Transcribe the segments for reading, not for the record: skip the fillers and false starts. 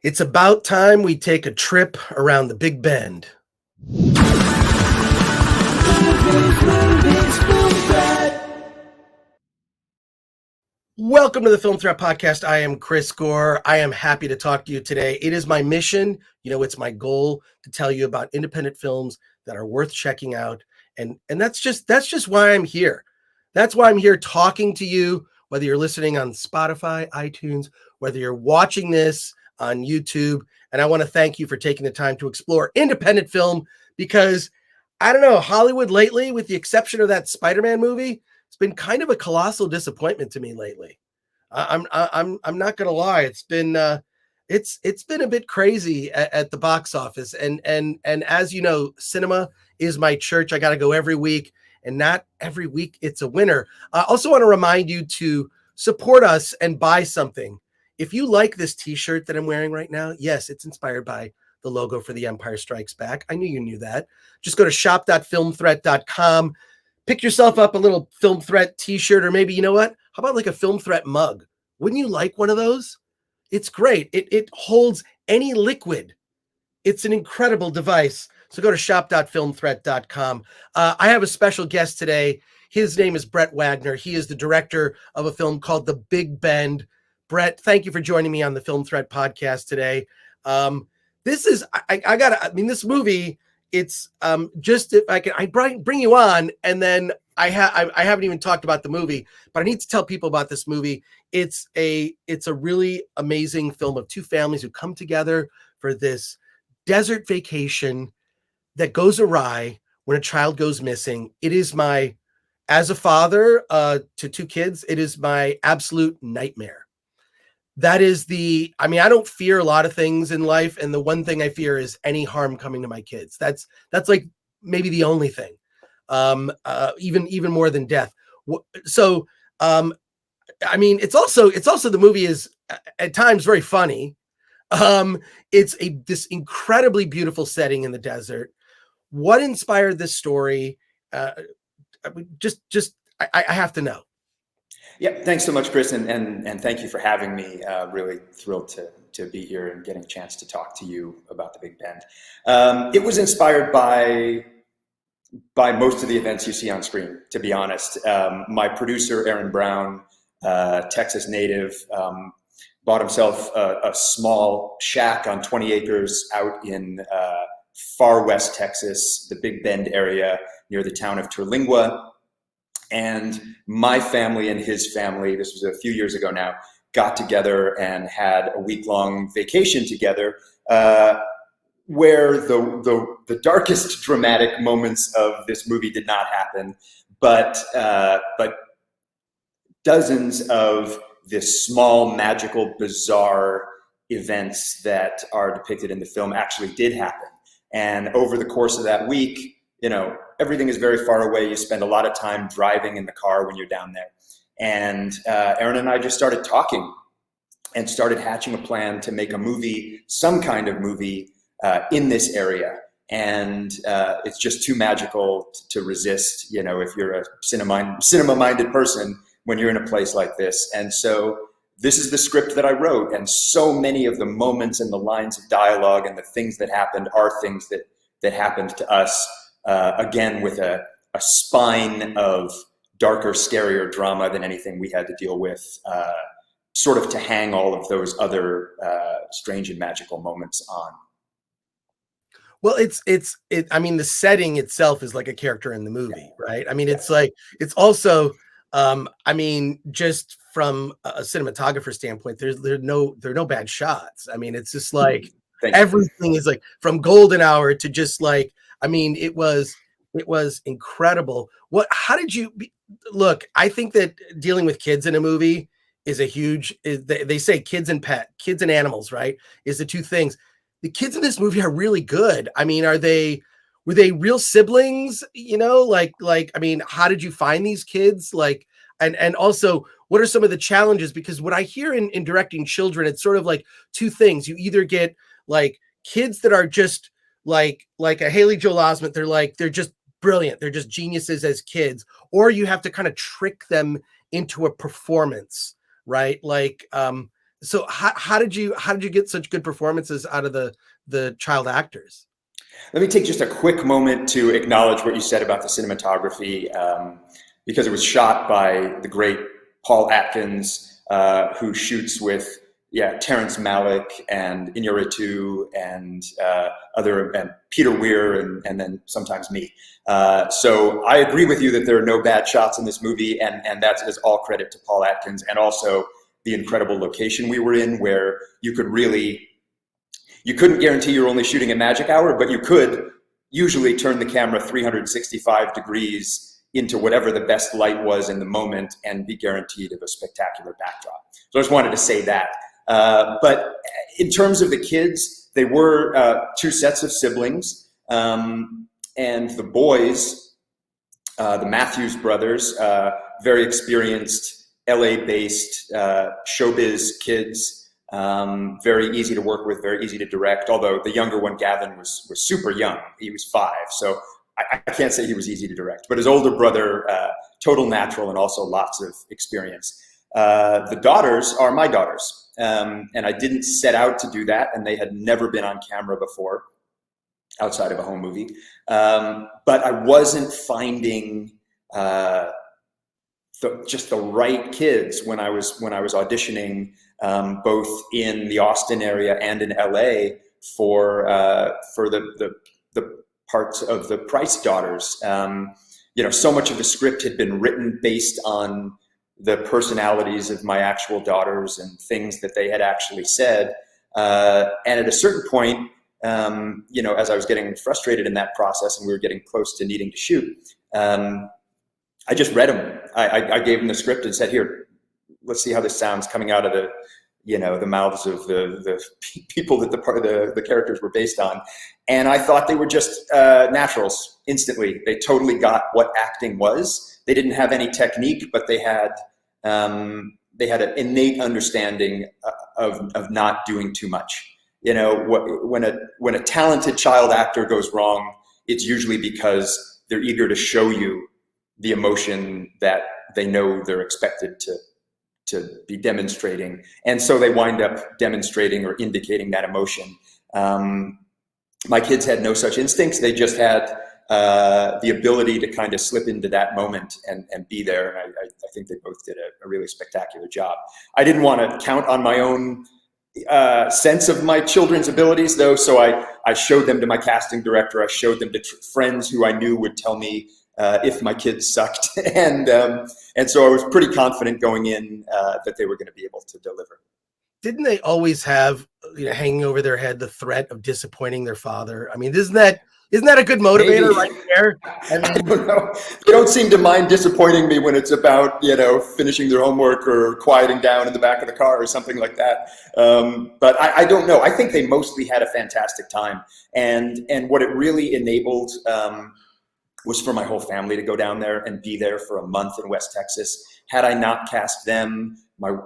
It's about time we take a trip around the Big Bend. Welcome to the Film Threat Podcast. I am Chris Gore. I am happy to talk to you today. It is my mission, it's my goal to tell you about independent films that are worth checking out. And that's just why I'm here. That's why I'm here talking to you, whether you're listening on Spotify, iTunes, whether you're watching this on YouTube. And I want to thank you for taking the time to explore independent film because I don't know, Hollywood lately, with the exception of that Spider-Man movie, it's been kind of a colossal disappointment to me lately. I'm not gonna lie. It's been a bit crazy at the box office, and as you know, cinema is my church. I got to go every week, and not every week it's a winner. I also want to remind you to support us and buy something. If you like this T-shirt that I'm wearing right now, yes, it's inspired by the logo for The Empire Strikes Back. I knew you knew that. Just go to shop.filmthreat.com. Pick yourself up a little Film Threat T-shirt, or maybe, you know what? How about like a Film Threat mug? Wouldn't you like one of those? It's great. It holds any liquid. It's an incredible device. So go to shop.filmthreat.com. I have a special guest today. His name is Brett Wagner. He is the director of a film called The Big Bend. Brett, thank you for joining me on the Film Threat Podcast today. This movie, it's just if I bring you on, and then I haven't even talked about the movie, but I need to tell people about this movie. It's a really amazing film of two families who come together for this desert vacation that goes awry when a child goes missing. It is as a father to two kids, it is my absolute nightmare. That is I don't fear a lot of things in life. And the one thing I fear is any harm coming to my kids. That's like maybe the only thing, even more than death. So, it's also the movie is at times very funny. It's this incredibly beautiful setting in the desert. What inspired this story? I have to know. Yeah, thanks so much, Chris, and thank you for having me. Really thrilled to be here and getting a chance to talk to you about the Big Bend. It was inspired by most of the events you see on screen, to be honest. My producer, Aaron Brown, Texas native, bought himself a small shack on 20 acres out in far west Texas, the Big Bend area near the town of Terlingua. And my family and his family, this was a few years ago now, got together and had a week-long vacation together where the darkest dramatic moments of this movie did not happen, but dozens of this small, magical, bizarre events that are depicted in the film actually did happen. And over the course of that week, everything is very far away. You spend a lot of time driving in the car when you're down there. And Aaron and I just started talking and started hatching a plan to make a movie, some kind of movie in this area. And it's just too magical to resist, if you're a cinema-minded person when you're in a place like this. And so this is the script that I wrote. And so many of the moments and the lines of dialogue and the things that happened are things that happened to us. Again, with a spine of darker, scarier drama than anything we had to deal with, sort of to hang all of those other strange and magical moments on. Well, the setting itself is like a character in the movie, right? It's also, just from a cinematographer standpoint, there are no bad shots. It's just like everything is like from golden hour to just like, it was incredible. How did you look? I think that dealing with kids in a movie is they say kids and animals, right? Is the two things. The kids in this movie are really good. Were they real siblings? How did you find these kids? And also, what are some of the challenges? Because what I hear in directing children, it's sort of like two things. You either get like kids that are just like a Haley Joel Osment, they're just brilliant, they're just geniuses as kids, or you have to kind of trick them into a performance, right? So how did you get such good performances out of the child actors? Let me take just a quick moment to acknowledge what you said about the cinematography, because it was shot by the great Paul Atkins, who shoots with Terrence Malick and Inarritu and and Peter Weir and then sometimes me. So I agree with you that there are no bad shots in this movie, and that is all credit to Paul Atkins and also the incredible location we were in, where you couldn't guarantee you're only shooting at magic hour, but you could usually turn the camera 365 degrees into whatever the best light was in the moment and be guaranteed of a spectacular backdrop. So I just wanted to say that. But in terms of the kids, they were two sets of siblings. And the boys, the Matthews brothers, very experienced LA-based showbiz kids, very easy to work with, very easy to direct, although the younger one, Gavin, was super young. He was 5, so I can't say he was easy to direct. But his older brother, total natural and also lots of experience. The daughters are my daughters, and I didn't set out to do that, and they had never been on camera before outside of a home movie. But I wasn't finding just the right kids when I was auditioning, both in the Austin area and in LA for the parts of the Price daughters. So much of the script had been written based on the personalities of my actual daughters and things that they had actually said. And at a certain point, as I was getting frustrated in that process and we were getting close to needing to shoot, I just read them. I gave them the script and said, "Here, let's see how this sounds coming out of the mouths of the people that the characters were based on." And I thought they were just naturals instantly. They totally got what acting was. They didn't have any technique, but they had an innate understanding of not doing too much. When a talented child actor goes wrong, it's usually because they're eager to show you the emotion that they know they're expected to be demonstrating. And so they wind up demonstrating or indicating that emotion. My kids had no such instincts. They just had the ability to kind of slip into that moment and be there. And I think they both did a really spectacular job. I didn't want to count on my own sense of my children's abilities, though. So I showed them to my casting director. I showed them to friends who I knew would tell me if my kids sucked. And so I was pretty confident going in that they were going to be able to deliver. Didn't they always have, hanging over their head the threat of disappointing their father? I mean, isn't that a good motivator? Maybe. Right there? I don't know. They don't seem to mind disappointing me when it's about, finishing their homework or quieting down in the back of the car or something like that. But I don't know. I think they mostly had a fantastic time. And what it really enabled was for my whole family to go down there and be there for a month in West Texas. Had I not cast them,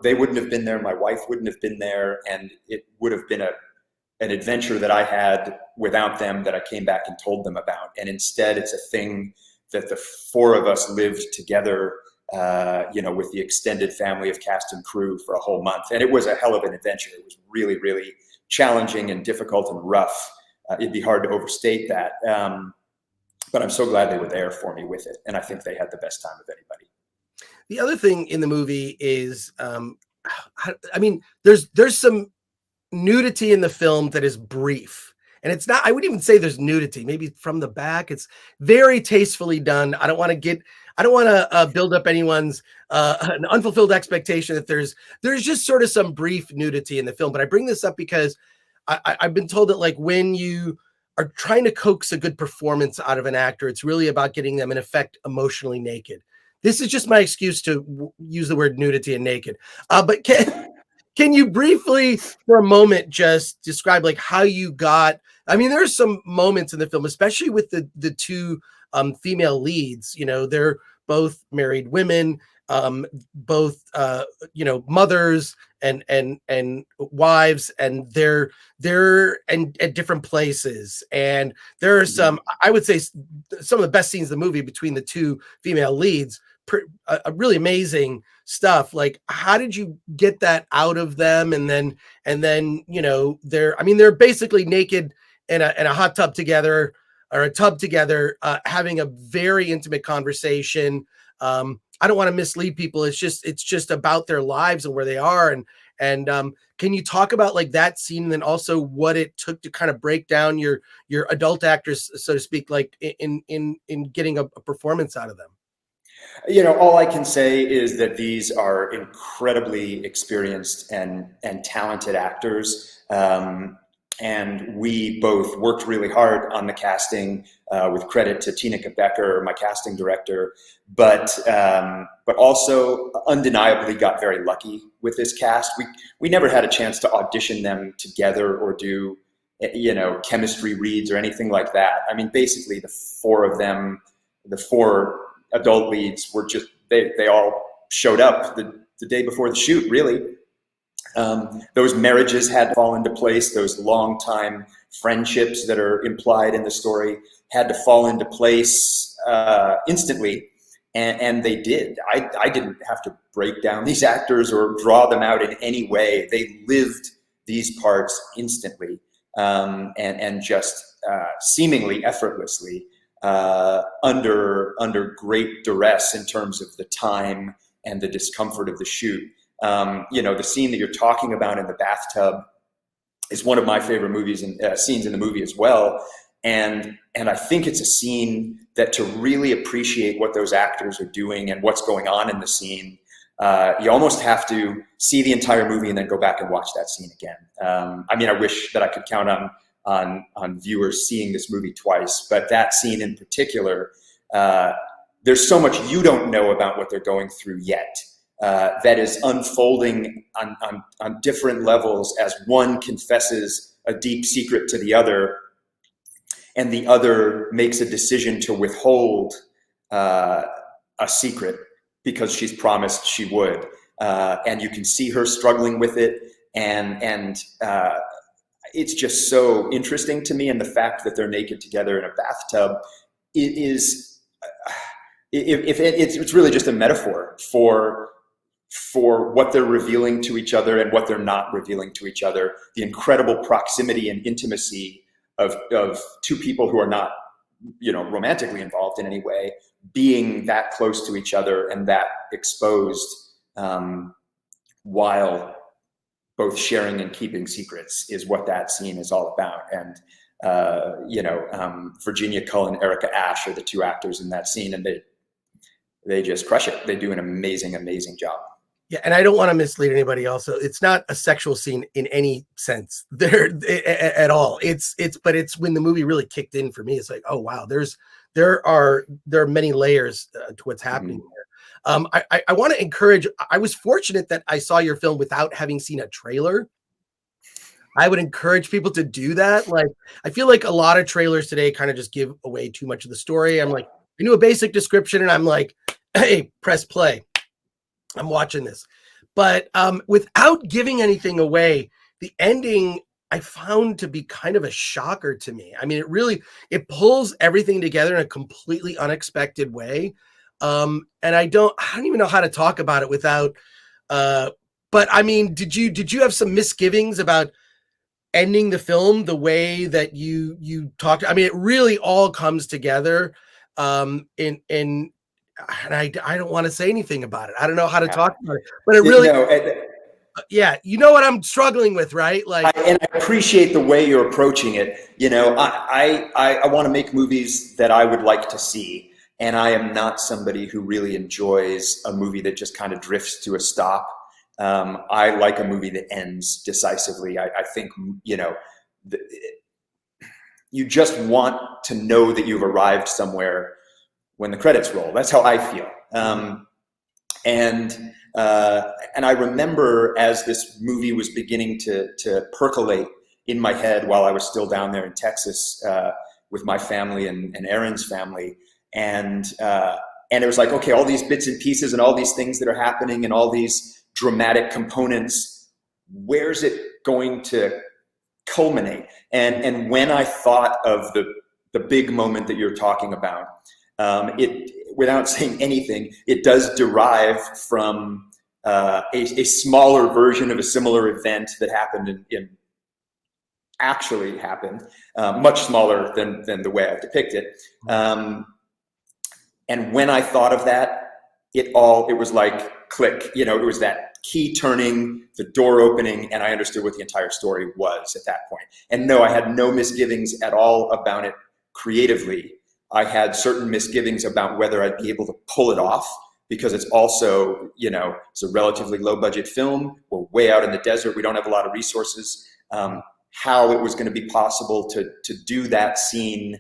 they wouldn't have been there, my wife wouldn't have been there, and it would have been an adventure that I had without them that I came back and told them about. And instead, it's a thing that the 4 of us lived together, with the extended family of cast and crew for a whole month. And it was a hell of an adventure. It was really, really challenging and difficult and rough. It'd be hard to overstate that. But I'm so glad they were there for me with it. And I think they had the best time of anybody. The other thing in the movie is, there's some nudity in the film that is brief. And it's not, I wouldn't even say there's nudity, maybe from the back. It's very tastefully done. I don't want to build up anyone's an unfulfilled expectation that there's just sort of some brief nudity in the film. But I bring this up because I've been told that, like, when you are trying to coax a good performance out of an actor, it's really about getting them, in effect, emotionally naked. This is just my excuse to use the word nudity and naked. But can you briefly, for a moment, just describe like how you got? I mean, there's some moments in the film, especially with the 2 female leads. They're both married women, both mothers and wives, and they're at different places. And there are some, I would say, some of the best scenes in the movie between the 2 female leads. Really amazing stuff. Like, how did you get that out of them? And then, they're basically naked in a hot tub together, or a tub together, having a very intimate conversation. I don't want to mislead people. It's just about their lives and where they are. And can you talk about like that scene, and then also what it took to kind of break down your adult actors, so to speak, like in getting a performance out of them? All I can say is that these are incredibly experienced and talented actors. And we both worked really hard on the casting, with credit to Tineke Becker, my casting director, but also undeniably got very lucky with this cast. We never had a chance to audition them together or do, chemistry reads or anything like that. I mean, basically the four of them, the four adult leads were just, they all showed up the day before the shoot, really. Those marriages had to fall into place. Those long-time friendships that are implied in the story had to fall into place instantly, and they did. I didn't have to break down these actors or draw them out in any way. They lived these parts instantly, and just seemingly effortlessly, under great duress in terms of the time and the discomfort of the shoot. The scene that you're talking about in the bathtub is one of my favorite scenes in the movie as well. And I think it's a scene that, to really appreciate what those actors are doing and what's going on in the scene, you almost have to see the entire movie and then go back and watch that scene again. I wish that I could count on viewers seeing this movie twice, but that scene in particular, there's so much you don't know about what they're going through yet. That is unfolding on different levels as one confesses a deep secret to the other, and the other makes a decision to withhold a secret because she's promised she would. And you can see her struggling with it, and it's just so interesting to me. And the fact that they're naked together in a bathtub, it's really just a metaphor for what they're revealing to each other and what they're not revealing to each other. The incredible proximity and intimacy of two people who are not, romantically involved in any way, being that close to each other and that exposed, while both sharing and keeping secrets, is what that scene is all about. And Virginia Cullen, Erica Ash are the two actors in that scene, and they just crush it. They do an amazing, amazing job. Yeah, and I don't want to mislead anybody. Also, it's not a sexual scene in any sense there at all. It's when the movie really kicked in for me. It's like, oh wow, there are many layers to what's happening there. I want to encourage. I was fortunate that I saw your film without having seen a trailer. I would encourage people to do that. Like, I feel like a lot of trailers today kind of just give away too much of the story. I'm like, I knew a basic description, and I'm like, hey, press play. I'm watching this. But without giving anything away, the ending I found to be kind of a shocker to me. I mean, it pulls everything together in a completely unexpected way. And I don't even know how to talk about it without, but I mean, did you have some misgivings about ending the film the way that you talked? I mean, it really all comes together, and I don't want to say anything about it. I don't know how to talk about it, but it really, yeah, you know what I'm struggling with, right? Like, and I appreciate the way you're approaching it. I want to make movies that I would like to see, and I am not somebody who really enjoys a movie that just kind of drifts to a stop. I like a movie that ends decisively. I think, you just want to know that you've arrived somewhere when the credits roll. That's how I feel. And I remember, as this movie was beginning to percolate in my head while I was still down there in Texas with my family and Aaron's family, and it was like, okay, all these bits and pieces and all these things that are happening and all these dramatic components, where's it going to culminate? And when I thought of the big moment that you're talking about, it, without saying anything, it does derive from a smaller version of a similar event that happened actually happened, much smaller than the way I depict it. And when I thought of that, it was like click, it was that key turning, the door opening, and I understood what the entire story was at that point. And no, I had no misgivings at all about it creatively. I had certain misgivings about whether I'd be able to pull it off, because it's also, it's a relatively low budget film. We're way out in the desert. We don't have a lot of resources. How it was going to be possible to do that scene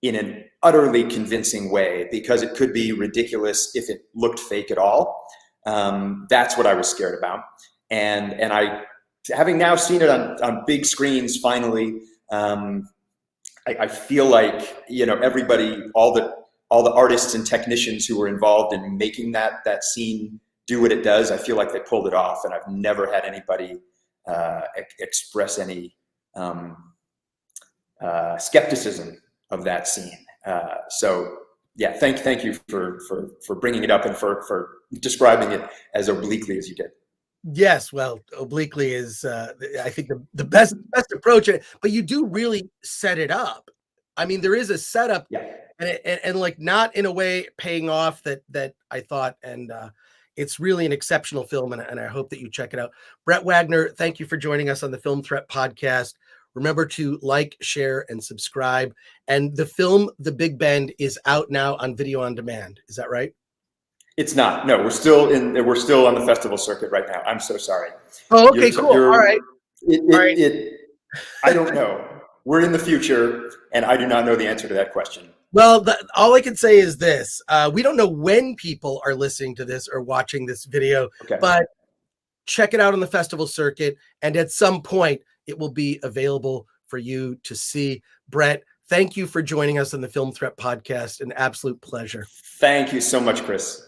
in an utterly convincing way, because it could be ridiculous if it looked fake at all. That's what I was scared about. And I, having now seen it on big screens, finally, I feel like, everybody, all the artists and technicians who were involved in making that scene do what it does, I feel like they pulled it off, and I've never had anybody express any skepticism of that scene. So yeah, thank you for bringing it up and for describing it as obliquely as you did. Yes, well, obliquely is, I think, the best approach. But you do really set it up. I mean, there is a setup, Yeah. and like not in a way paying off that I thought, and it's really an exceptional film, and I hope that you check it out. Brett Wagner, thank you for joining us on the Film Threat Podcast. Remember to like, share, and subscribe. And the film, The Big Bend, is out now on video on demand. Is that right? It's not. No, we're still on the festival circuit right now. I'm so sorry. Oh, okay, cool. All right. I don't know. We're in the future, and I do not know the answer to that question. Well, all I can say is this. We don't know when people are listening to this or watching this video, Okay. But check it out on the festival circuit, and at some point, it will be available for you to see. Brett, thank you for joining us on the Film Threat Podcast. An absolute pleasure. Thank you so much, Chris.